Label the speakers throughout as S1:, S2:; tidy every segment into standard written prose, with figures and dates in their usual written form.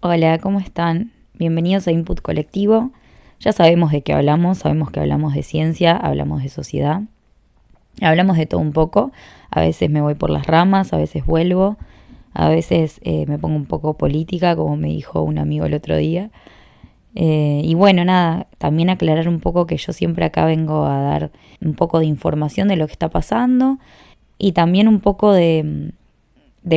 S1: Hola, ¿cómo están? Bienvenidos a Input Colectivo. Ya sabemos de qué hablamos, sabemos que hablamos de ciencia, hablamos de sociedad, hablamos de todo un poco. A veces me voy por las ramas, a veces vuelvo, a veces me pongo un poco política, como me dijo un amigo el otro día. Y bueno, nada, también aclarar un poco que yo siempre acá vengo a dar un poco de información de lo que está pasando y también un poco de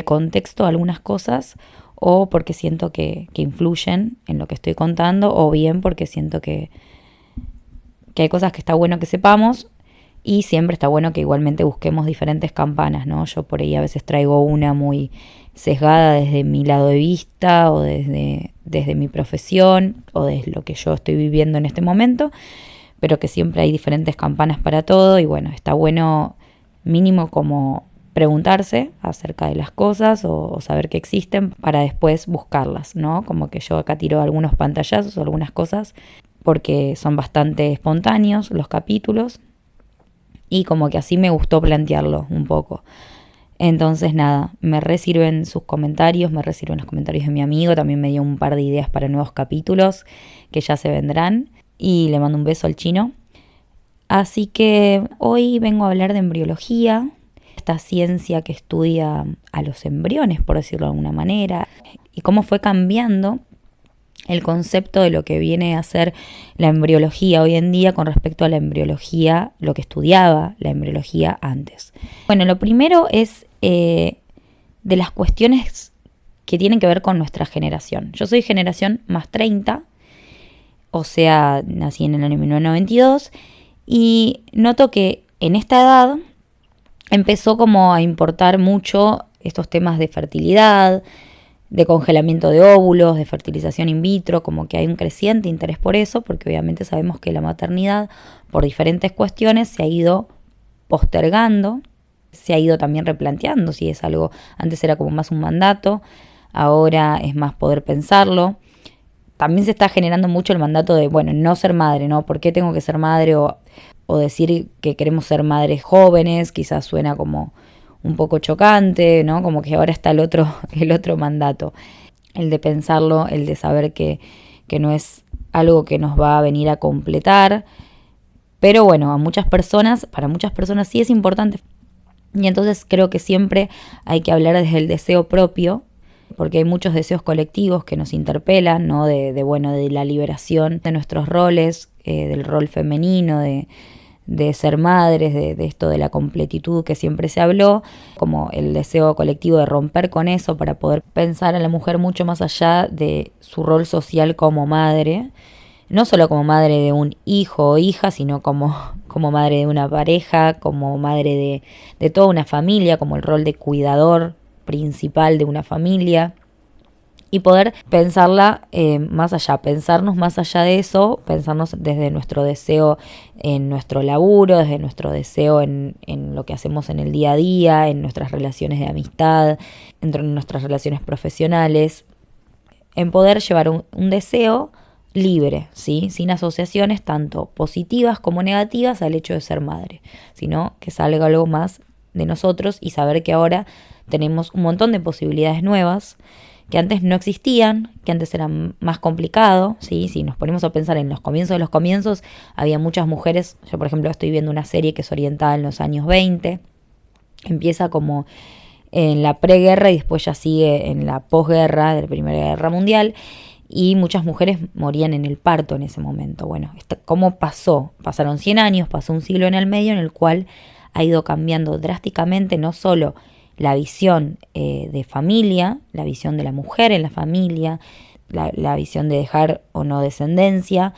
S1: contexto a algunas cosas, o porque siento que influyen en lo que estoy contando, o bien porque siento que hay cosas que está bueno que sepamos, y siempre está bueno que igualmente busquemos diferentes campanas, ¿no? Yo por ahí a veces traigo una muy sesgada desde mi lado de vista, o desde mi profesión, o desde lo que yo estoy viviendo en este momento, pero que siempre hay diferentes campanas para todo, y bueno, está bueno mínimo como preguntarse acerca de las cosas o saber que existen para después buscarlas, ¿no? Como que yo acá tiro algunos pantallazos o algunas cosas porque son bastante espontáneos los capítulos y como que así me gustó plantearlo un poco. Entonces nada, me resirven sus comentarios, me resirven los comentarios de mi amigo, también me dio un par de ideas para nuevos capítulos que ya se vendrán y le mando un beso al chino. Así que hoy vengo a hablar de embriología, esta ciencia que estudia a los embriones, por decirlo de alguna manera, y cómo fue cambiando el concepto de lo que viene a ser la embriología hoy en día con respecto a la embriología, lo que estudiaba la embriología antes. Bueno, lo primero es de las cuestiones que tienen que ver con nuestra generación. Yo soy generación más 30, o sea, nací en el año 1992, y noto que en esta edad empezó como a importar mucho estos temas de fertilidad, de congelamiento de óvulos, de fertilización in vitro, como que hay un creciente interés por eso, porque obviamente sabemos que la maternidad, por diferentes cuestiones, se ha ido postergando, se ha ido también replanteando, si es algo, antes era como más un mandato, ahora es más poder pensarlo. También se está generando mucho el mandato de, bueno, no ser madre, ¿no? ¿Por qué tengo que ser madre? O decir que queremos ser madres jóvenes, quizás suena como un poco chocante, ¿no? Como que ahora está el otro mandato. El de pensarlo, el de saber que no es algo que nos va a venir a completar. Pero bueno, para muchas personas sí es importante. Y entonces creo que siempre hay que hablar desde el deseo propio, porque hay muchos deseos colectivos que nos interpelan, ¿no? Bueno, de la liberación de nuestros roles, del rol femenino, de ser madres, de esto de la completitud que siempre se habló, como el deseo colectivo de romper con eso para poder pensar a la mujer mucho más allá de su rol social como madre, no solo como madre de un hijo o hija, sino como madre de una pareja, como madre de toda una familia, como el rol de cuidador principal de una familia, y poder pensarla más allá, pensarnos más allá de eso, pensarnos desde nuestro deseo en nuestro laburo, desde nuestro deseo en lo que hacemos en el día a día, en nuestras relaciones de amistad, en nuestras relaciones profesionales, en poder llevar un deseo libre, ¿sí? Sin asociaciones tanto positivas como negativas al hecho de ser madre, sino que salga algo más de nosotros y saber que ahora tenemos un montón de posibilidades nuevas que antes no existían, que antes era más complicado, ¿sí? Si nos ponemos a pensar en los comienzos de los comienzos, había muchas mujeres, yo por ejemplo estoy viendo una serie que es orientada en los años 20, empieza como en la preguerra y después ya sigue en la posguerra de la Primera Guerra Mundial, y muchas mujeres morían en el parto en ese momento. Bueno, ¿cómo pasó? Pasaron 100 años, pasó un siglo en el medio en el cual ha ido cambiando drásticamente no solo la visión de familia, la visión de la mujer en la familia, la visión de dejar o no descendencia,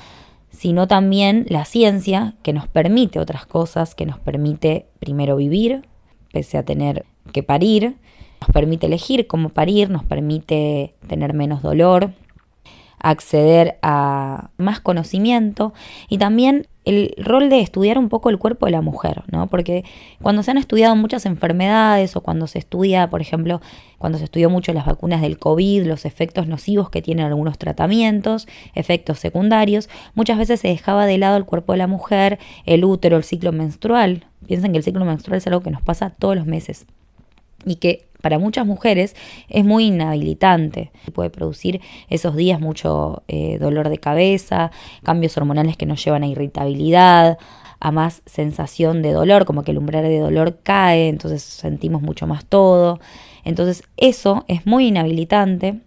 S1: sino también la ciencia que nos permite otras cosas, que nos permite primero vivir, pese a tener que parir, nos permite elegir cómo parir, nos permite tener menos dolor, acceder a más conocimiento y también el rol de estudiar un poco el cuerpo de la mujer, ¿no? Porque cuando se han estudiado muchas enfermedades o cuando se estudia, por ejemplo, cuando se estudió mucho las vacunas del COVID, los efectos nocivos que tienen algunos tratamientos, efectos secundarios, muchas veces se dejaba de lado el cuerpo de la mujer, el útero, el ciclo menstrual. Piensen que el ciclo menstrual es algo que nos pasa todos los meses y que para muchas mujeres es muy inhabilitante. Puede producir esos días mucho dolor de cabeza, cambios hormonales que nos llevan a irritabilidad, a más sensación de dolor, como que el umbral de dolor cae, entonces sentimos mucho más todo. Entonces eso es muy inhabilitante.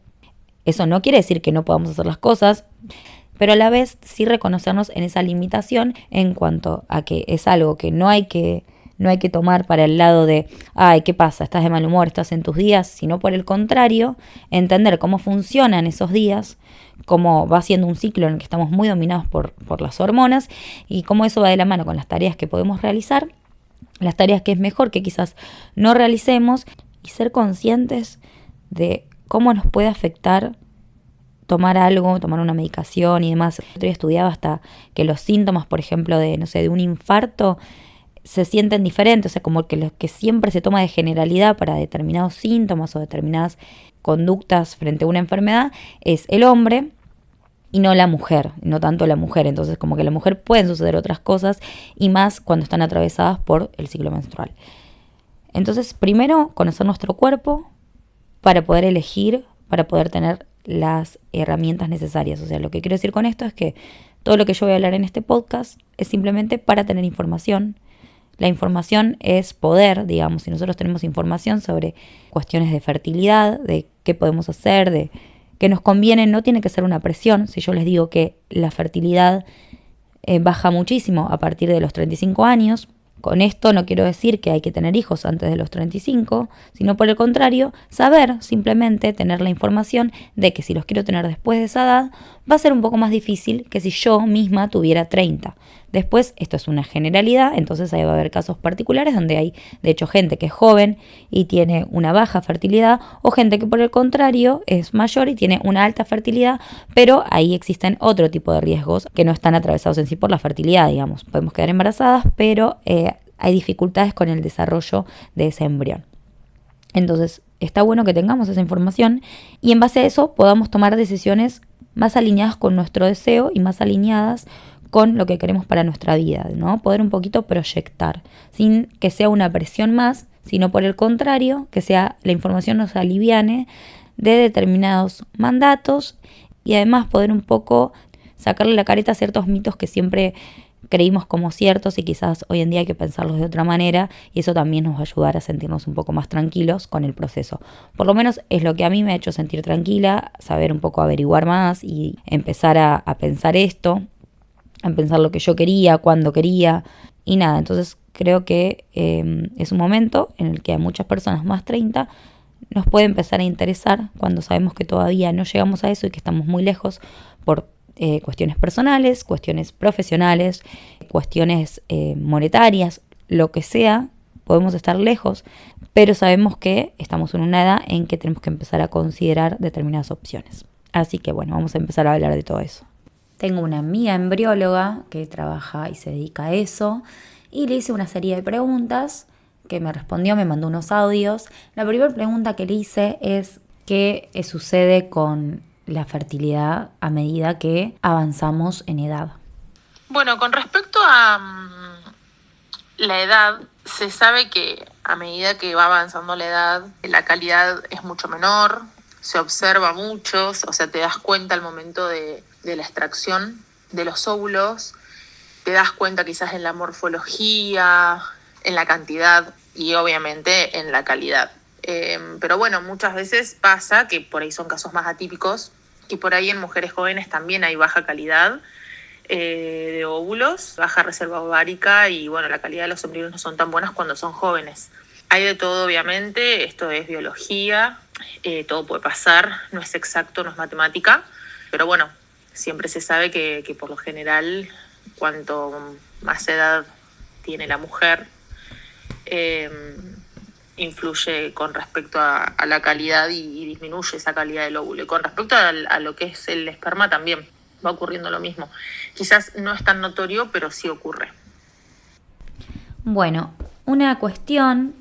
S1: Eso no quiere decir que no podamos hacer las cosas, pero a la vez sí reconocernos en esa limitación en cuanto a que es algo que no hay que tomar para el lado de, ay, ¿qué pasa? ¿Estás de mal humor? ¿Estás en tus días? Sino por el contrario, entender cómo funcionan esos días, cómo va siendo un ciclo en el que estamos muy dominados por las hormonas y cómo eso va de la mano con las tareas que podemos realizar, las tareas que es mejor que quizás no realicemos y ser conscientes de cómo nos puede afectar tomar algo, tomar una medicación y demás. Yo estudiaba hasta que los síntomas, por ejemplo, de un infarto se sienten diferentes, o sea, como que lo que siempre se toma de generalidad para determinados síntomas o determinadas conductas frente a una enfermedad es el hombre y no la mujer, no tanto la mujer. Entonces, como que a la mujer pueden suceder otras cosas y más cuando están atravesadas por el ciclo menstrual. Entonces, primero, conocer nuestro cuerpo para poder elegir, para poder tener las herramientas necesarias. O sea, lo que quiero decir con esto es que todo lo que yo voy a hablar en este podcast es simplemente para tener información. La información es poder, digamos, si nosotros tenemos información sobre cuestiones de fertilidad, de qué podemos hacer, de qué nos conviene, no tiene que ser una presión. Si yo les digo que la fertilidad baja muchísimo a partir de los 35 años, con esto no quiero decir que hay que tener hijos antes de los 35, sino por el contrario, saber simplemente tener la información de que si los quiero tener después de esa edad, va a ser un poco más difícil que si yo misma tuviera 30. Después, esto es una generalidad, entonces ahí va a haber casos particulares donde hay, de hecho, gente que es joven y tiene una baja fertilidad o gente que por el contrario es mayor y tiene una alta fertilidad, pero ahí existen otro tipo de riesgos que no están atravesados en sí por la fertilidad, digamos. Podemos quedar embarazadas, pero hay dificultades con el desarrollo de ese embrión. Entonces, está bueno que tengamos esa información y en base a eso podamos tomar decisiones más alineadas con nuestro deseo y más alineadas con lo que queremos para nuestra vida, ¿no? Poder un poquito proyectar, sin que sea una presión más, sino por el contrario, que sea la información nos aliviane de determinados mandatos y además poder un poco sacarle la careta a ciertos mitos que siempre creímos como ciertos y quizás hoy en día hay que pensarlos de otra manera y eso también nos va a ayudar a sentirnos un poco más tranquilos con el proceso. Por lo menos es lo que a mí me ha hecho sentir tranquila, saber un poco averiguar más y empezar a pensar esto, a pensar lo que yo quería, cuándo quería y nada. Entonces creo que es un momento en el que a muchas personas más 30 nos puede empezar a interesar cuando sabemos que todavía no llegamos a eso y que estamos muy lejos por cuestiones personales, cuestiones profesionales, cuestiones monetarias, lo que sea, podemos estar lejos, pero sabemos que estamos en una edad en que tenemos que empezar a considerar determinadas opciones. Así que bueno, vamos a empezar a hablar de todo eso. Tengo una amiga embrióloga que trabaja y se dedica a eso y le hice una serie de preguntas que me respondió, me mandó unos audios. La primera pregunta que le hice es ¿qué sucede con la fertilidad a medida que avanzamos en edad?
S2: Bueno, con respecto a la edad, se sabe que a medida que va avanzando la edad, la calidad es mucho menor, se observa mucho, o sea, te das cuenta al momento de la extracción de los óvulos, te das cuenta quizás en la morfología, en la cantidad y obviamente en la calidad. Pero bueno, muchas veces pasa que por ahí son casos más atípicos, que por ahí en mujeres jóvenes también hay baja calidad de óvulos, baja reserva ovárica y bueno, la calidad de los embriones no son tan buenas cuando son jóvenes. Hay de todo obviamente, esto es biología, todo puede pasar, no es exacto, no es matemática, pero bueno, siempre se sabe que por lo general cuanto más edad tiene la mujer, influye con respecto a la calidad y disminuye esa calidad del óvulo. Y con respecto a lo que es el esperma también va ocurriendo lo mismo. Quizás no es tan notorio, pero sí ocurre.
S1: Bueno, una cuestión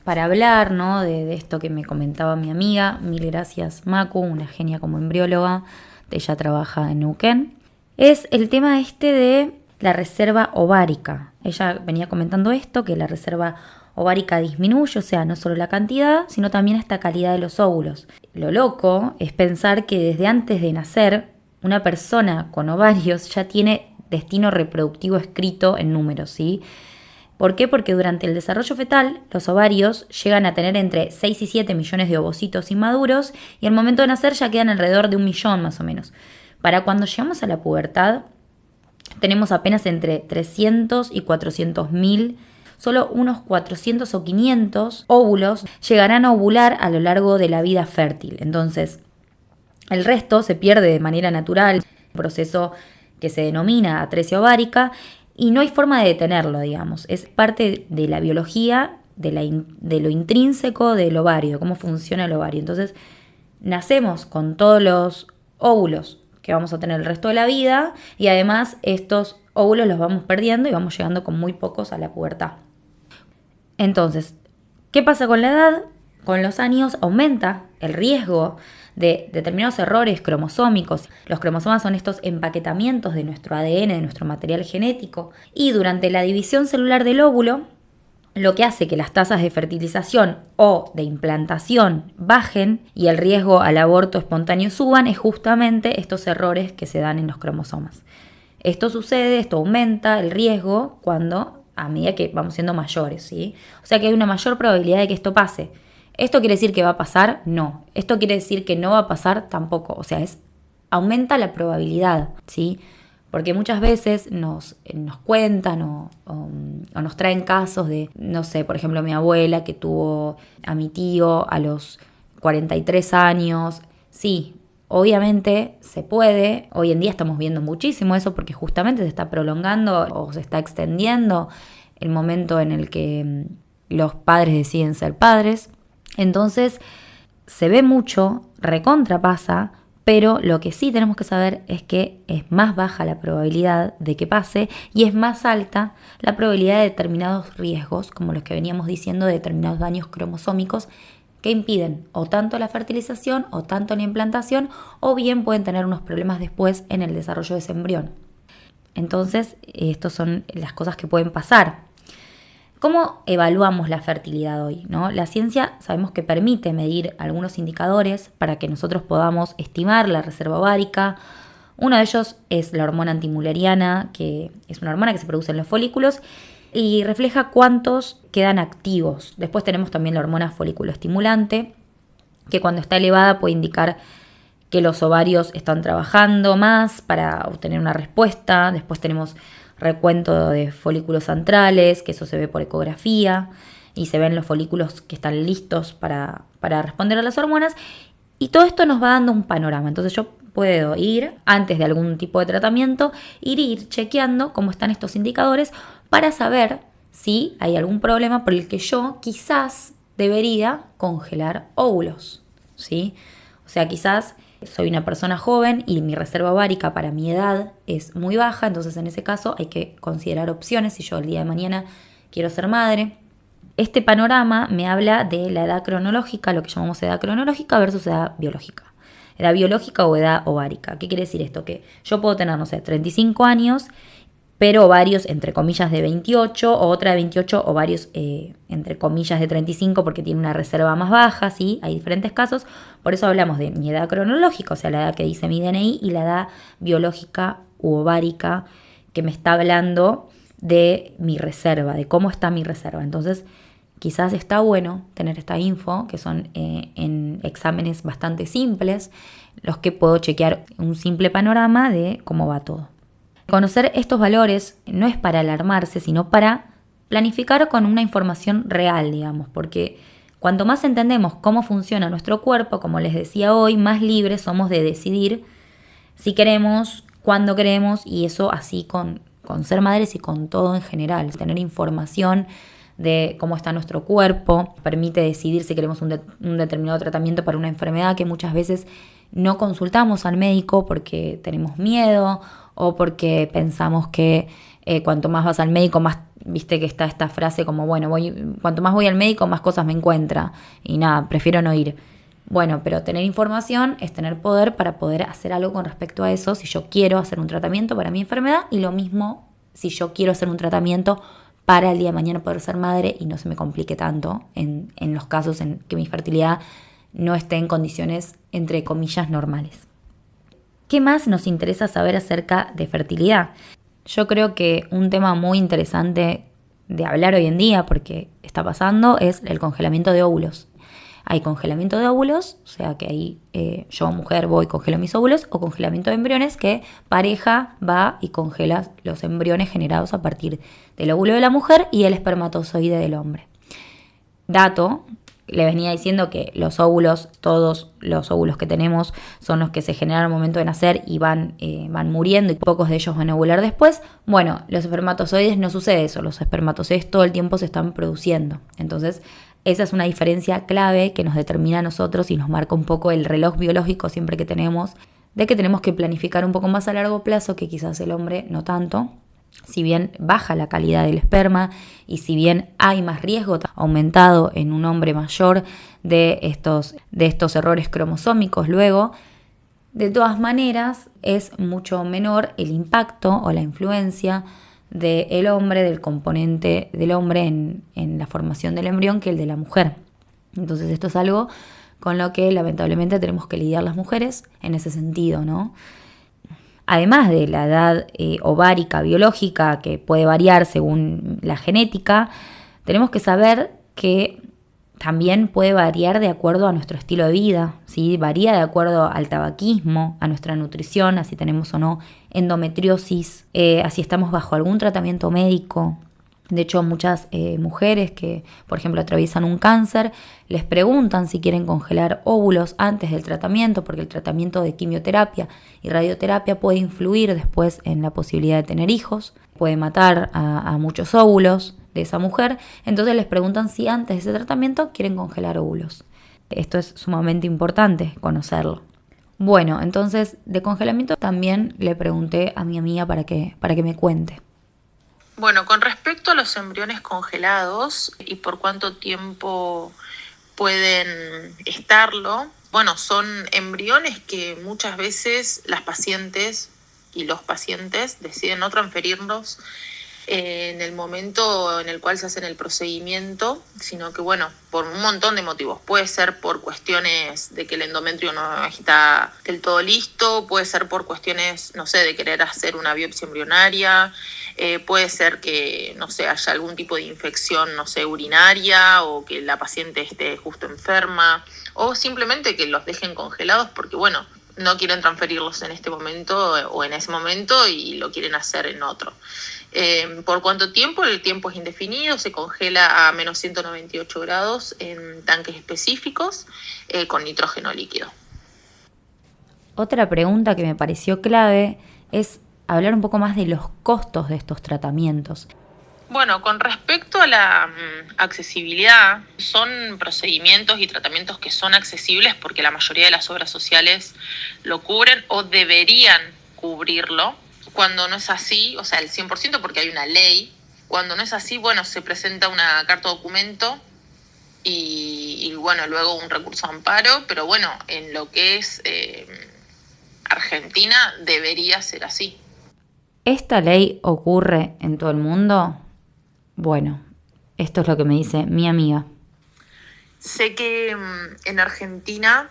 S1: para hablar, ¿no?, de esto que me comentaba mi amiga, mil gracias Macu, una genia como embrióloga, ella trabaja en Neuquén, es el tema de la reserva ovárica. Ella venía comentando esto, que la reserva ovárica disminuye, o sea, no solo la cantidad, sino también esta calidad de los óvulos. Lo loco es pensar que desde antes de nacer, una persona con ovarios ya tiene destino reproductivo escrito en números, ¿sí? ¿Por qué? Porque durante el desarrollo fetal, los ovarios llegan a tener entre 6 y 7 millones de ovocitos inmaduros y al momento de nacer ya quedan alrededor de 1 millón más o menos. Para cuando llegamos a la pubertad, tenemos apenas entre 300 y 400 mil. Solo unos 400 o 500 óvulos llegarán a ovular a lo largo de la vida fértil. Entonces, el resto se pierde de manera natural, un proceso que se denomina atresia ovárica, y no hay forma de detenerlo, digamos. Es parte de la biología, de lo intrínseco del ovario, de cómo funciona el ovario. Entonces, nacemos con todos los óvulos que vamos a tener el resto de la vida y además estos óvulos los vamos perdiendo y vamos llegando con muy pocos a la pubertad. Entonces, ¿qué pasa con la edad? Con los años aumenta el riesgo de determinados errores cromosómicos. Los cromosomas son estos empaquetamientos de nuestro ADN, de nuestro material genético, y durante la división celular del óvulo, lo que hace que las tasas de fertilización o de implantación bajen y el riesgo al aborto espontáneo suban es justamente estos errores que se dan en los cromosomas. Esto sucede, esto aumenta el riesgo a medida que vamos siendo mayores, ¿sí? O sea que hay una mayor probabilidad de que esto pase. ¿Esto quiere decir que va a pasar? No. ¿Esto quiere decir que no va a pasar? Tampoco. O sea, aumenta la probabilidad, ¿sí? Porque muchas veces nos cuentan o nos traen casos de, no sé, por ejemplo, mi abuela que tuvo a mi tío a los 43 años. Sí, obviamente se puede. Hoy en día estamos viendo muchísimo eso porque justamente se está prolongando o se está extendiendo el momento en el que los padres deciden ser padres. Entonces, se ve mucho, recontrapasa, pero lo que sí tenemos que saber es que es más baja la probabilidad de que pase y es más alta la probabilidad de determinados riesgos, como los que veníamos diciendo, de determinados daños cromosómicos que impiden o tanto la fertilización o tanto la implantación, o bien pueden tener unos problemas después en el desarrollo de ese embrión. Entonces, estas son las cosas que pueden pasar. ¿Cómo evaluamos la fertilidad hoy, ¿no? La ciencia sabemos que permite medir algunos indicadores para que nosotros podamos estimar la reserva ovárica. Uno de ellos es la hormona antimülleriana, que es una hormona que se produce en los folículos y refleja cuántos quedan activos. Después tenemos también la hormona folículo estimulante, que cuando está elevada puede indicar que los ovarios están trabajando más para obtener una respuesta. Después tenemos recuento de folículos centrales, que eso se ve por ecografía y se ven los folículos que están listos para responder a las hormonas, y todo esto nos va dando un panorama. Entonces yo puedo ir, antes de algún tipo de tratamiento, ir chequeando cómo están estos indicadores para saber si hay algún problema por el que yo quizás debería congelar óvulos, ¿sí? O sea, quizás soy una persona joven y mi reserva ovárica para mi edad es muy baja, entonces en ese caso hay que considerar opciones si yo el día de mañana quiero ser madre. Este panorama me habla de la edad cronológica, lo que llamamos edad cronológica versus edad biológica. Edad biológica o edad ovárica. ¿Qué quiere decir esto? Que yo puedo tener, 35 años, pero ovarios entre comillas de 28, o otra de 28, ovarios entre comillas de 35 porque tiene una reserva más baja, ¿sí? Hay diferentes casos, por eso hablamos de mi edad cronológica, o sea, la edad que dice mi DNI, y la edad biológica u ovárica que me está hablando de mi reserva, de cómo está mi reserva. Entonces, quizás está bueno tener esta info, que son en exámenes bastante simples, los que puedo chequear un simple panorama de cómo va todo. Conocer estos valores no es para alarmarse, sino para planificar con una información real, digamos, porque cuanto más entendemos cómo funciona nuestro cuerpo, como les decía hoy, más libres somos de decidir si queremos, cuándo queremos, y eso así con ser madres y con todo en general. Tener información de cómo está nuestro cuerpo permite decidir si queremos un determinado tratamiento para una enfermedad que muchas veces no consultamos al médico porque tenemos miedo o porque pensamos que cuanto más vas al médico, más, viste que está esta frase como, bueno, cuanto más voy al médico, más cosas me encuentra y nada, prefiero no ir. Bueno, pero tener información es tener poder para poder hacer algo con respecto a eso si yo quiero hacer un tratamiento para mi enfermedad, y lo mismo si yo quiero hacer un tratamiento para el día de mañana poder ser madre y no se me complique tanto en los casos en que mi fertilidad no esté en condiciones, entre comillas, normales. ¿Qué más nos interesa saber acerca de fertilidad? Yo creo que un tema muy interesante de hablar hoy en día, porque está pasando, es el congelamiento de óvulos. Hay congelamiento de óvulos, o sea que ahí yo, mujer, voy y congelo mis óvulos, o congelamiento de embriones, que pareja va y congela los embriones generados a partir del óvulo de la mujer y el espermatozoide del hombre. Dato, le venía diciendo que los óvulos, todos los óvulos que tenemos, son los que se generan al momento de nacer y van muriendo y pocos de ellos van a ovular después. Bueno, los espermatozoides no sucede eso, los espermatozoides todo el tiempo se están produciendo. Entonces, esa es una diferencia clave que nos determina a nosotros y nos marca un poco el reloj biológico siempre que tenemos, de que tenemos que planificar un poco más a largo plazo que quizás el hombre no tanto. Si bien baja la calidad del esperma y si bien hay más riesgo aumentado en un hombre mayor de estos errores cromosómicos luego, de todas maneras es mucho menor el impacto o la influencia del hombre, del componente del hombre en la formación del embrión que el de la mujer. Entonces esto es algo con lo que lamentablemente tenemos que lidiar las mujeres en ese sentido, ¿no? Además de la edad ovárica biológica, que puede variar según la genética, tenemos que saber que también puede variar de acuerdo a nuestro estilo de vida, ¿sí? Varía de acuerdo al tabaquismo, a nuestra nutrición, a si tenemos o no endometriosis, a si estamos bajo algún tratamiento médico. De hecho, muchas mujeres que, por ejemplo, atraviesan un cáncer, les preguntan si quieren congelar óvulos antes del tratamiento, porque el tratamiento de quimioterapia y radioterapia puede influir después en la posibilidad de tener hijos, puede matar a muchos óvulos de esa mujer. Entonces les preguntan si antes de ese tratamiento quieren congelar óvulos. Esto es sumamente importante conocerlo. Bueno, entonces de congelamiento también le pregunté a mi amiga para que me cuente.
S2: Bueno, con respecto a los embriones congelados y por cuánto tiempo pueden estarlo, bueno, son embriones que muchas veces las pacientes y los pacientes deciden no transferirlos en el momento en el cual se hacen el procedimiento, sino que, bueno, por un montón de motivos. Puede ser por cuestiones de que el endometrio no está del todo listo, puede ser por cuestiones, no sé, de querer hacer una biopsia embrionaria, puede ser que, no sé, haya algún tipo de infección, no sé, urinaria, o que la paciente esté justo enferma, o simplemente que los dejen congelados porque, bueno, no quieren transferirlos en este momento o en ese momento y lo quieren hacer en otro. ¿Por cuánto tiempo? El tiempo es indefinido, se congela a menos 198 grados en tanques específicos con nitrógeno líquido.
S1: Otra pregunta que me pareció clave es hablar un poco más de los costos de estos tratamientos.
S2: Bueno, con respecto a la accesibilidad, son procedimientos y tratamientos que son accesibles porque la mayoría de las obras sociales lo cubren o deberían cubrirlo. Cuando no es así, o sea, el 100% porque hay una ley, cuando no es así, bueno, se presenta una carta documento y bueno, luego un recurso de amparo, pero bueno, en lo que es Argentina debería ser así.
S1: ¿Esta ley ocurre en todo el mundo? Bueno, esto es lo que me dice mi amiga.
S2: Sé que en Argentina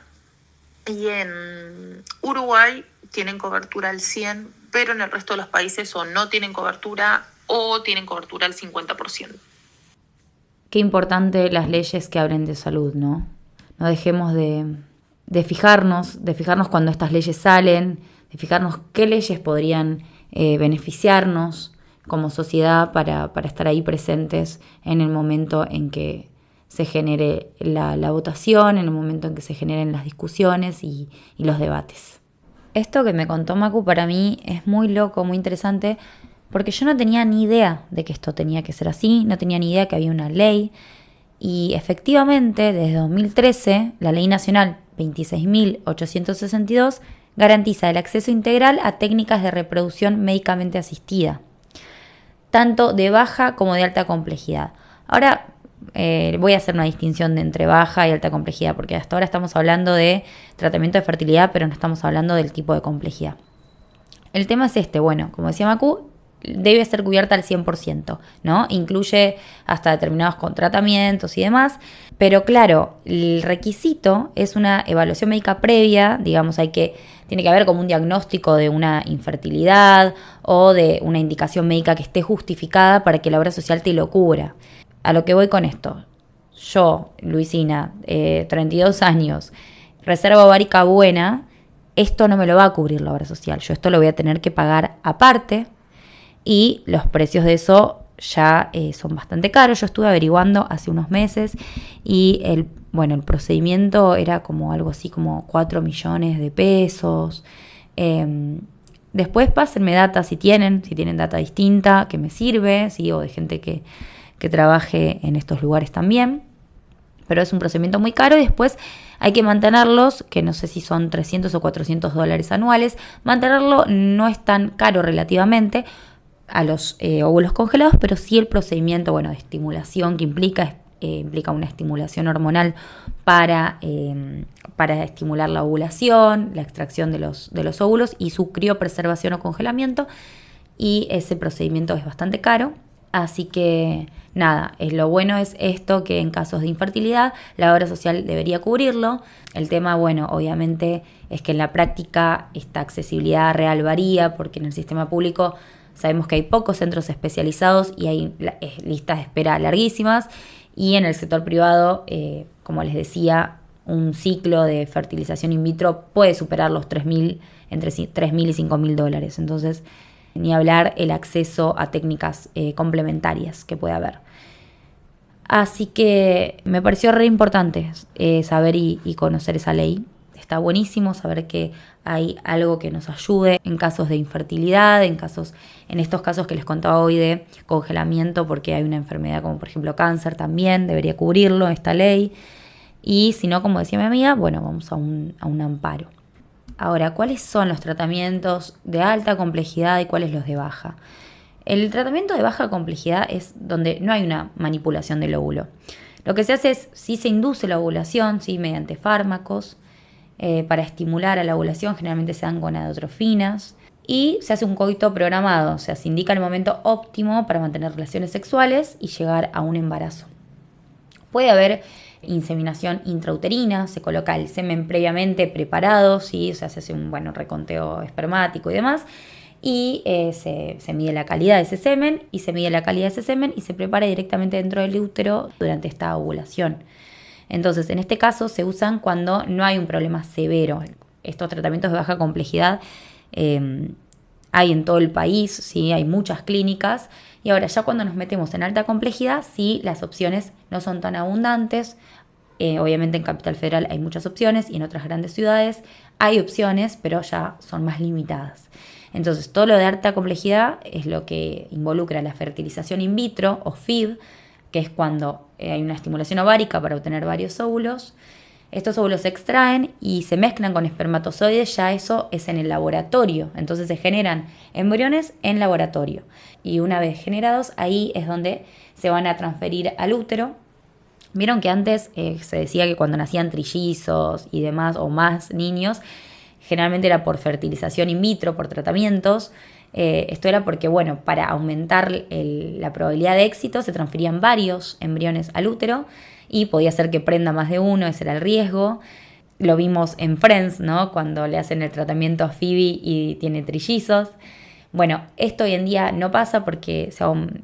S2: y en Uruguay tienen cobertura al 100%, pero en el resto de los países o no tienen cobertura o tienen cobertura al 50%.
S1: Qué importante las leyes que hablen de salud, ¿no? No dejemos de fijarnos cuando estas leyes salen, de fijarnos qué leyes podrían beneficiarnos como sociedad para estar ahí presentes en el momento en que se genere la votación, en el momento en que se generen las discusiones y los debates. Esto que me contó Macu para mí es muy loco, muy interesante, porque yo no tenía ni idea de que esto tenía que ser así, no tenía ni idea que había una ley. Y efectivamente, desde 2013, la Ley Nacional 26.862 garantiza el acceso integral a técnicas de reproducción médicamente asistida, tanto de baja como de alta complejidad. Ahora voy a hacer una distinción entre baja y alta complejidad, porque hasta ahora estamos hablando de tratamiento de fertilidad, pero no estamos hablando del tipo de complejidad. El tema es este, bueno, como decía Macu, debe ser cubierta al 100%, ¿no? Incluye hasta determinados tratamientos y demás, pero claro, el requisito es una evaluación médica previa, digamos, tiene que haber como un diagnóstico de una infertilidad o de una indicación médica que esté justificada para que la obra social te lo cubra. A lo que voy con esto, yo, Luisina, 32 años, reserva ovárica buena, esto no me lo va a cubrir la obra social, yo esto lo voy a tener que pagar aparte. Y los precios de eso ya son bastante caros. Yo estuve averiguando hace unos meses y el procedimiento era como algo así como 4 millones de pesos. Después pásenme data si tienen data distinta que me sirve, ¿sí? O de gente que trabaje en estos lugares también. Pero es un procedimiento muy caro y después hay que mantenerlos, que no sé si son 300 o 400 dólares anuales. Mantenerlo no es tan caro relativamente a los óvulos congelados, pero sí el procedimiento, de estimulación que implica una estimulación hormonal para estimular la ovulación, la extracción de los óvulos y su criopreservación o congelamiento, y ese procedimiento es bastante caro. Así que nada, lo bueno es esto, que en casos de infertilidad la obra social debería cubrirlo. El tema, obviamente es que en la práctica esta accesibilidad real varía, porque en el sistema público sabemos que hay pocos centros especializados y hay listas de espera larguísimas. Y en el sector privado, como les decía, un ciclo de fertilización in vitro puede superar los entre 3.000 y 5.000 dólares. Entonces, ni hablar el acceso a técnicas complementarias que puede haber. Así que me pareció re importante saber y conocer esa ley. Está buenísimo saber que hay algo que nos ayude en casos de infertilidad, en estos casos que les contaba hoy de congelamiento, porque hay una enfermedad como por ejemplo cáncer, también debería cubrirlo esta ley. Y si no, como decía mi amiga, vamos a un amparo. Ahora, ¿cuáles son los tratamientos de alta complejidad y cuáles los de baja? El tratamiento de baja complejidad es donde no hay una manipulación del óvulo. Lo que se hace es, sí se induce la ovulación, sí, mediante fármacos, para estimular a la ovulación, generalmente se dan gonadotrofinas, y se hace un coito programado, o sea, se indica el momento óptimo para mantener relaciones sexuales y llegar a un embarazo. Puede haber inseminación intrauterina, se coloca el semen previamente preparado, ¿sí? O sea, se hace un reconteo espermático y demás, y se mide la calidad de ese semen, y se prepara directamente dentro del útero durante esta ovulación. Entonces, en este caso se usan cuando no hay un problema severo. Estos tratamientos de baja complejidad hay en todo el país, ¿sí? Hay muchas clínicas. Y ahora ya cuando nos metemos en alta complejidad, sí, las opciones no son tan abundantes. Obviamente en Capital Federal hay muchas opciones y en otras grandes ciudades hay opciones, pero ya son más limitadas. Entonces, todo lo de alta complejidad es lo que involucra la fertilización in vitro o FIV, que es cuando hay una estimulación ovárica para obtener varios óvulos. Estos óvulos se extraen y se mezclan con espermatozoides, ya eso es en el laboratorio. Entonces se generan embriones en laboratorio. Y una vez generados, ahí es donde se van a transferir al útero. Vieron que antes se decía que cuando nacían trillizos y demás, o más niños, generalmente era por fertilización in vitro, por tratamientos. Esto era porque, para aumentar la probabilidad de éxito, se transferían varios embriones al útero y podía ser que prenda más de uno, ese era el riesgo. Lo vimos en Friends, ¿no? Cuando le hacen el tratamiento a Phoebe y tiene trillizos. Esto hoy en día no pasa porque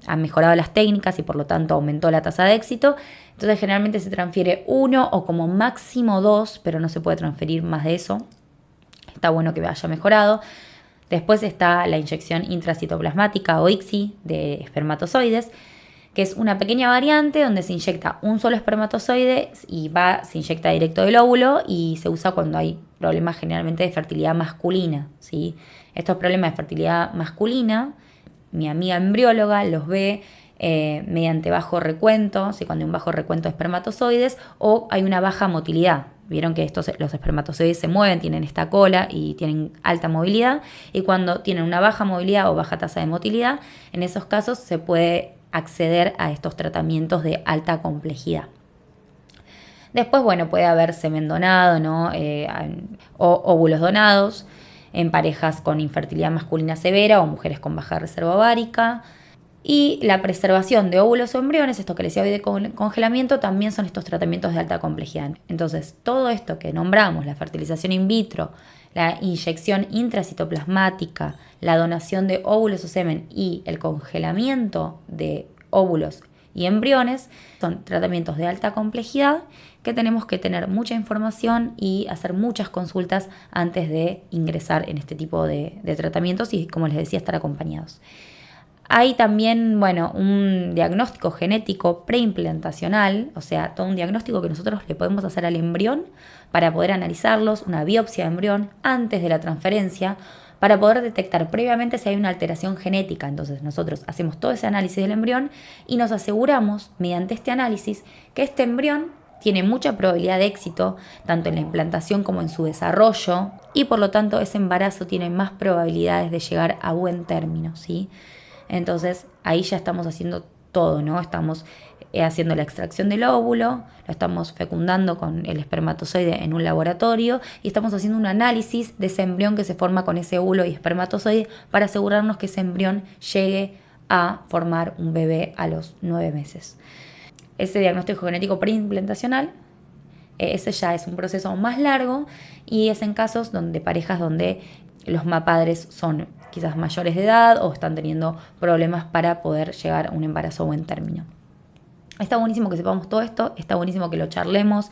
S1: han mejorado las técnicas y por lo tanto aumentó la tasa de éxito. Entonces generalmente se transfiere uno o como máximo 2, pero no se puede transferir más de eso. Está bueno que haya mejorado. Después está la inyección intracitoplasmática o ICSI de espermatozoides, que es una pequeña variante donde se inyecta un solo espermatozoide y se inyecta directo del óvulo y se usa cuando hay problemas generalmente de fertilidad masculina, ¿sí? Estos problemas de fertilidad masculina, mi amiga embrióloga los ve mediante bajo recuento, ¿sí? Cuando hay un bajo recuento de espermatozoides o hay una baja motilidad. Vieron que los espermatozoides se mueven, tienen esta cola y tienen alta movilidad, y cuando tienen una baja movilidad o baja tasa de motilidad, en esos casos se puede acceder a estos tratamientos de alta complejidad. Después, puede haber semen donado, ¿no? O óvulos donados. en parejas con infertilidad masculina severa o mujeres con baja reserva ovárica. Y la preservación de óvulos o embriones, esto que les decía hoy de congelamiento, también son estos tratamientos de alta complejidad. Entonces, todo esto que nombramos, la fertilización in vitro, la inyección intracitoplasmática, la donación de óvulos o semen y el congelamiento de óvulos y embriones, son tratamientos de alta complejidad que tenemos que tener mucha información y hacer muchas consultas antes de ingresar en este tipo de tratamientos y, como les decía, estar acompañados. Hay también, un diagnóstico genético preimplantacional, o sea, todo un diagnóstico que nosotros le podemos hacer al embrión para poder analizarlos, una biopsia de embrión antes de la transferencia, para poder detectar previamente si hay una alteración genética. Entonces nosotros hacemos todo ese análisis del embrión y nos aseguramos, mediante este análisis, que este embrión tiene mucha probabilidad de éxito, tanto en la implantación como en su desarrollo, y por lo tanto ese embarazo tiene más probabilidades de llegar a buen término, ¿sí? Entonces ahí ya estamos haciendo todo, ¿no? Estamos haciendo la extracción del óvulo, lo estamos fecundando con el espermatozoide en un laboratorio y estamos haciendo un análisis de ese embrión que se forma con ese óvulo y espermatozoide para asegurarnos que ese embrión llegue a formar un bebé a los 9 meses. Ese diagnóstico genético preimplantacional, ese ya es un proceso más largo y es en casos donde parejas donde los padres son quizás mayores de edad o están teniendo problemas para poder llegar a un embarazo a buen término. Está buenísimo que sepamos todo esto, está buenísimo que lo charlemos,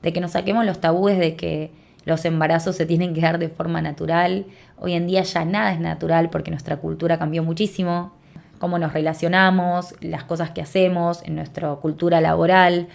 S1: de que nos saquemos los tabúes de que los embarazos se tienen que dar de forma natural. Hoy en día ya nada es natural porque nuestra cultura cambió muchísimo, cómo nos relacionamos, las cosas que hacemos en nuestra cultura laboral,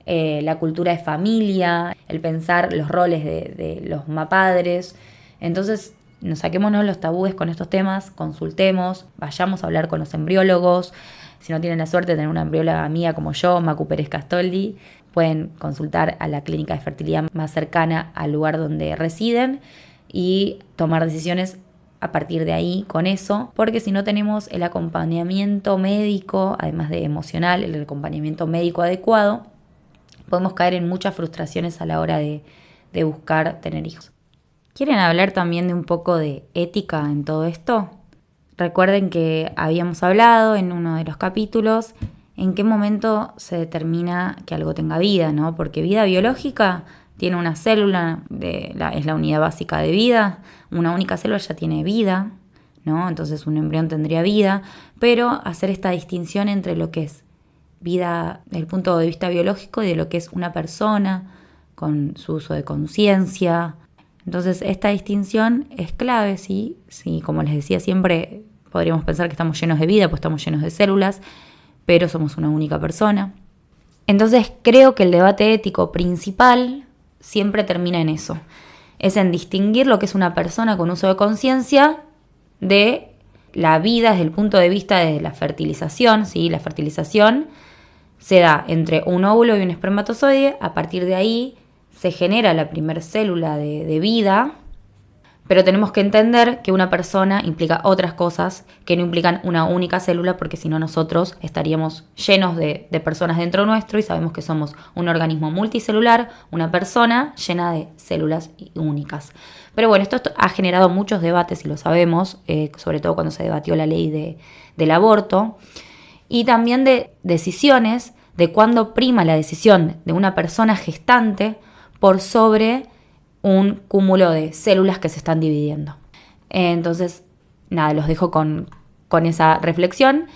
S1: la cultura de familia, el pensar los roles de los padres. Entonces, saquémonos los tabúes con estos temas, consultemos, vayamos a hablar con los embriólogos. Si no tienen la suerte de tener una embrióloga amiga como yo, Macu Pérez Castoldi, pueden consultar a la clínica de fertilidad más cercana al lugar donde residen y tomar decisiones a partir de ahí con eso, porque si no tenemos el acompañamiento médico, además de emocional, el acompañamiento médico adecuado, podemos caer en muchas frustraciones a la hora de buscar tener hijos. ¿Quieren hablar también de un poco de ética en todo esto? Recuerden que habíamos hablado en uno de los capítulos en qué momento se determina que algo tenga vida, ¿no? Porque vida biológica tiene una célula, es la unidad básica de vida, una única célula ya tiene vida, ¿no? Entonces un embrión tendría vida, pero hacer esta distinción entre lo que es vida desde el punto de vista biológico y de lo que es una persona con su uso de conciencia. Entonces esta distinción es clave, ¿sí? Sí, como les decía siempre, podríamos pensar que estamos llenos de vida, pues estamos llenos de células, pero somos una única persona. Entonces creo que el debate ético principal siempre termina en eso. Es en distinguir lo que es una persona con uso de conciencia de la vida desde el punto de vista de la fertilización, ¿sí? La fertilización se da entre un óvulo y un espermatozoide, a partir de ahí se genera la primer célula de vida, pero tenemos que entender que una persona implica otras cosas que no implican una única célula, porque si no nosotros estaríamos llenos de personas dentro nuestro y sabemos que somos un organismo multicelular, una persona llena de células únicas. Pero bueno, esto ha generado muchos debates y lo sabemos, sobre todo cuando se debatió la ley del aborto, y también de decisiones de cuándo prima la decisión de una persona gestante por sobre un cúmulo de células que se están dividiendo. Entonces, nada, los dejo con esa reflexión.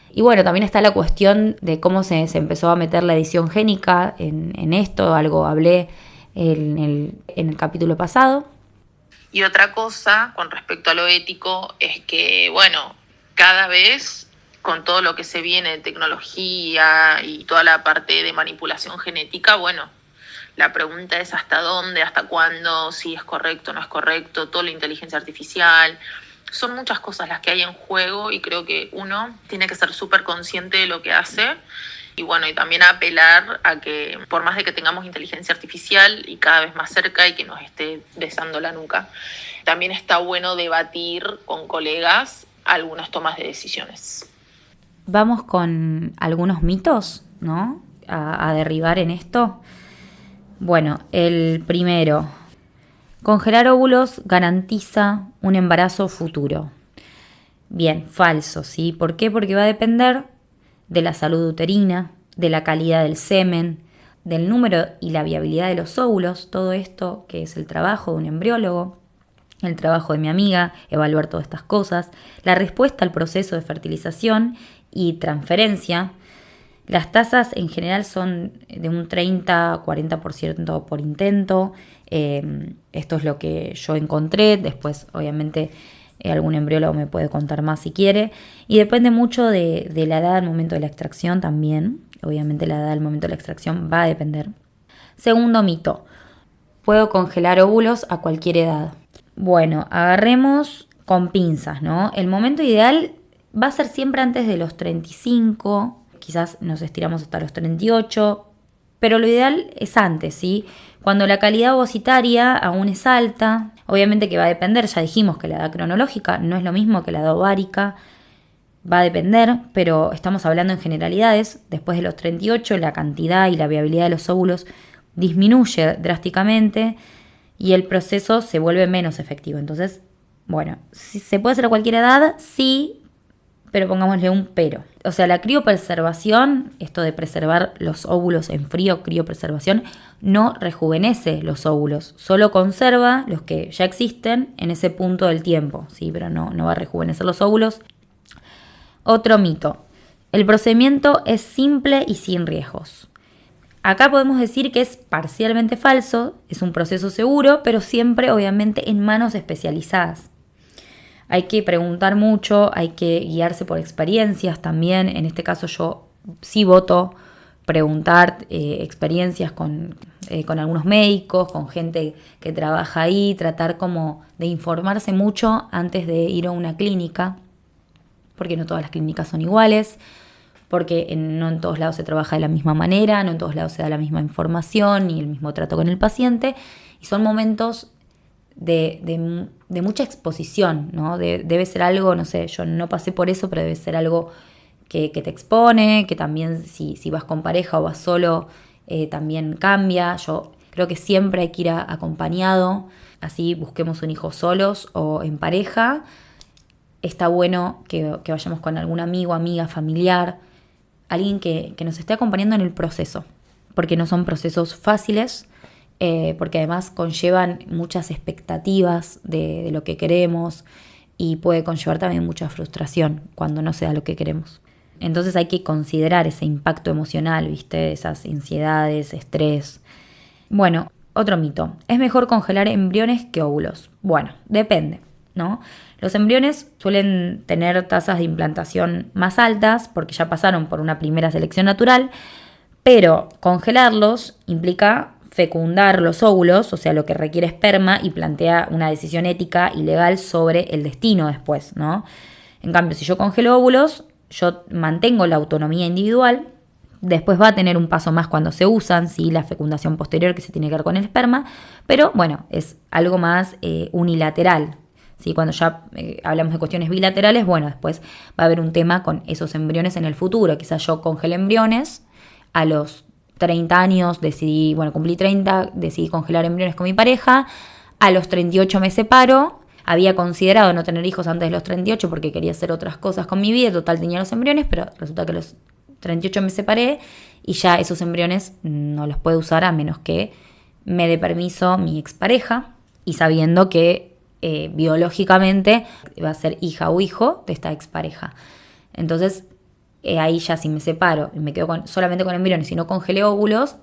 S1: Y bueno, también está la cuestión de cómo se empezó a meter la edición génica en esto, algo hablé en el capítulo pasado.
S2: Y otra cosa con respecto a lo ético es que, bueno, cada vez con todo lo que se viene de tecnología y toda la parte de manipulación genética, bueno, la pregunta es hasta dónde, hasta cuándo, si es correcto o no es correcto, toda la inteligencia artificial. Son muchas cosas las que hay en juego y creo que uno tiene que ser súper consciente de lo que hace. Y bueno, y también apelar a que por más de que tengamos inteligencia artificial y cada vez más cerca y que nos esté besando la nuca, también está bueno debatir con colegas algunas tomas de decisiones.
S1: Vamos con algunos mitos, ¿no? A derribar en esto. Bueno, el primero, Congelar óvulos garantiza un embarazo futuro. Bien, falso, ¿sí? ¿Por qué? Porque va a depender de la salud uterina, de la calidad del semen, del número y la viabilidad de los óvulos, todo esto que es el trabajo de un embriólogo, el trabajo de mi amiga, evaluar todas estas cosas, la respuesta al proceso de fertilización y transferencia. Las tasas en general son de un 30-40% por intento. Esto es lo que yo encontré. Después, obviamente, algún embriólogo me puede contar más si quiere. Y depende mucho de la edad al momento de la extracción también. Obviamente la edad al momento de la extracción va a depender. Segundo mito. Puedo congelar óvulos a cualquier edad. Bueno, agarremos con pinzas, ¿no? El momento ideal va a ser siempre antes de los 35, quizás nos estiramos hasta los 38, pero lo ideal es antes, ¿sí? Cuando la calidad ovocitaria aún es alta, obviamente que va a depender, ya dijimos que la edad cronológica no es lo mismo que la edad ovárica, va a depender, pero estamos hablando en generalidades. Después de los 38 la cantidad y la viabilidad de los óvulos disminuye drásticamente y el proceso se vuelve menos efectivo. Entonces, bueno, si se puede hacer a cualquier edad, sí, pero pongámosle un pero. O sea, la criopreservación, esto de preservar los óvulos en frío, criopreservación, no rejuvenece los óvulos, solo conserva los que ya existen en ese punto del tiempo, ¿sí? Pero no va a rejuvenecer los óvulos. Otro mito, el procedimiento es simple y sin riesgos. Acá podemos decir que es parcialmente falso, es un proceso seguro, pero siempre obviamente en manos especializadas. Hay que preguntar mucho, hay que guiarse por experiencias también. En este caso yo sí voto preguntar experiencias con algunos médicos, con gente que trabaja ahí, tratar como de informarse mucho antes de ir a una clínica, porque no todas las clínicas son iguales, porque no en todos lados se trabaja de la misma manera, no en todos lados se da la misma información ni el mismo trato con el paciente, y son momentos de mucha exposición, ¿no? Debe ser algo, no sé, yo no pasé por eso, pero debe ser algo que te expone, que también si vas con pareja o vas solo, también cambia. Yo creo que siempre hay que ir acompañado, así busquemos un hijo solos o en pareja. Está bueno que vayamos con algún amigo, amiga, familiar, alguien que nos esté acompañando en el proceso, porque no son procesos fáciles, porque además conllevan muchas expectativas de lo que queremos y puede conllevar también mucha frustración cuando no se da lo que queremos. Entonces hay que considerar ese impacto emocional, ¿viste? Esas ansiedades, estrés. Bueno, otro mito. ¿Es mejor congelar embriones que óvulos? Bueno, depende, ¿no? Los embriones suelen tener tasas de implantación más altas porque ya pasaron por una primera selección natural, pero congelarlos implica fecundar los óvulos, o sea, lo que requiere esperma, y plantea una decisión ética y legal sobre el destino después, ¿no? En cambio, si yo congelo óvulos, yo mantengo la autonomía individual, después va a tener un paso más cuando se usan, ¿sí? La fecundación posterior que se tiene que ver con el esperma, pero bueno, es algo más unilateral, ¿sí? Cuando ya hablamos de cuestiones bilaterales, bueno, después va a haber un tema con esos embriones en el futuro. Quizás yo congele embriones, a los 30 años cumplí 30, decidí congelar embriones con mi pareja, a los 38 me separo, había considerado no tener hijos antes de los 38 porque quería hacer otras cosas con mi vida, total tenía los embriones, pero resulta que a los 38 me separé y ya esos embriones no los puedo usar a menos que me dé permiso mi expareja, y sabiendo que biológicamente va a ser hija o hijo de esta expareja. Entonces ahí ya si me separo y me quedo solamente con embriones y no congelé óvulos,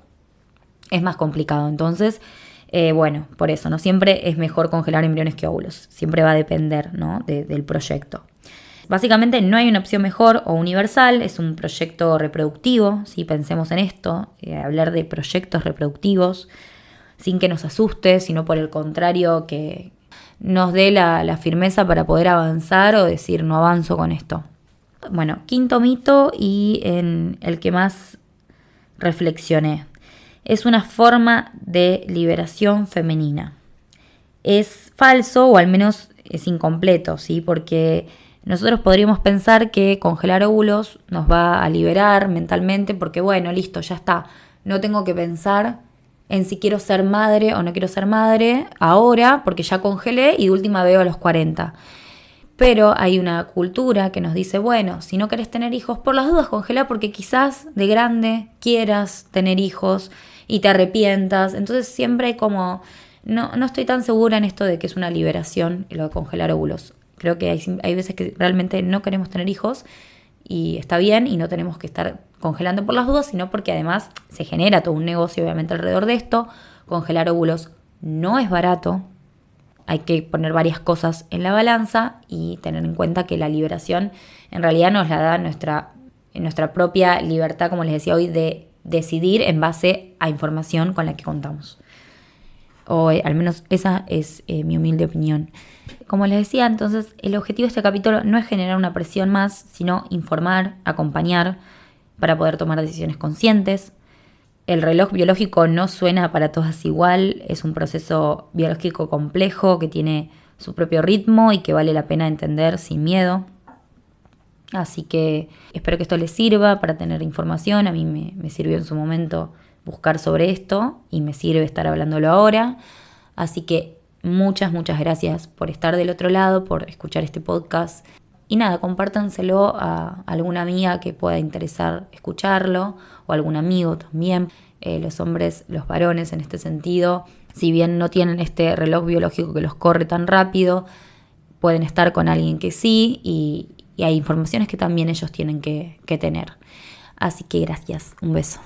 S1: es más complicado. Entonces, bueno, por eso, no siempre es mejor congelar embriones que óvulos. Siempre va a depender, ¿no? del proyecto. Básicamente no hay una opción mejor o universal, es un proyecto reproductivo, ¿sí? Pensemos en esto, hablar de proyectos reproductivos sin que nos asuste, sino por el contrario que nos dé la firmeza para poder avanzar o decir no avanzo con esto. Bueno, quinto mito y en el que más reflexioné. Es una forma de liberación femenina. Es falso o al menos es incompleto, ¿sí? Porque nosotros podríamos pensar que congelar óvulos nos va a liberar mentalmente porque bueno, listo, ya está. No tengo que pensar en si quiero ser madre o no quiero ser madre ahora, porque ya congelé y de última veo a los 40. Pero hay una cultura que nos dice, bueno, si no querés tener hijos, por las dudas congela porque quizás de grande quieras tener hijos y te arrepientas. Entonces siempre hay como, no estoy tan segura en esto de que es una liberación lo de congelar óvulos. Creo que hay veces que realmente no queremos tener hijos y está bien y no tenemos que estar congelando por las dudas, sino porque además se genera todo un negocio obviamente alrededor de esto. Congelar óvulos no es barato. Hay que poner varias cosas en la balanza y tener en cuenta que la liberación en realidad nos la da nuestra propia libertad, como les decía hoy, de decidir en base a información con la que contamos. O al menos esa es mi humilde opinión. Como les decía, entonces el objetivo de este capítulo no es generar una presión más, sino informar, acompañar para poder tomar decisiones conscientes. El reloj biológico no suena para todas igual, es un proceso biológico complejo que tiene su propio ritmo y que vale la pena entender sin miedo. Así que espero que esto les sirva para tener información. A mí me sirvió en su momento buscar sobre esto y me sirve estar hablándolo ahora. Así que muchas gracias por estar del otro lado, por escuchar este podcast. Y nada, compártanselo a alguna amiga que pueda interesar escucharlo o algún amigo también. Los hombres, los varones en este sentido, si bien no tienen este reloj biológico que los corre tan rápido, pueden estar con alguien que sí y hay informaciones que también ellos tienen que tener. Así que gracias, un beso.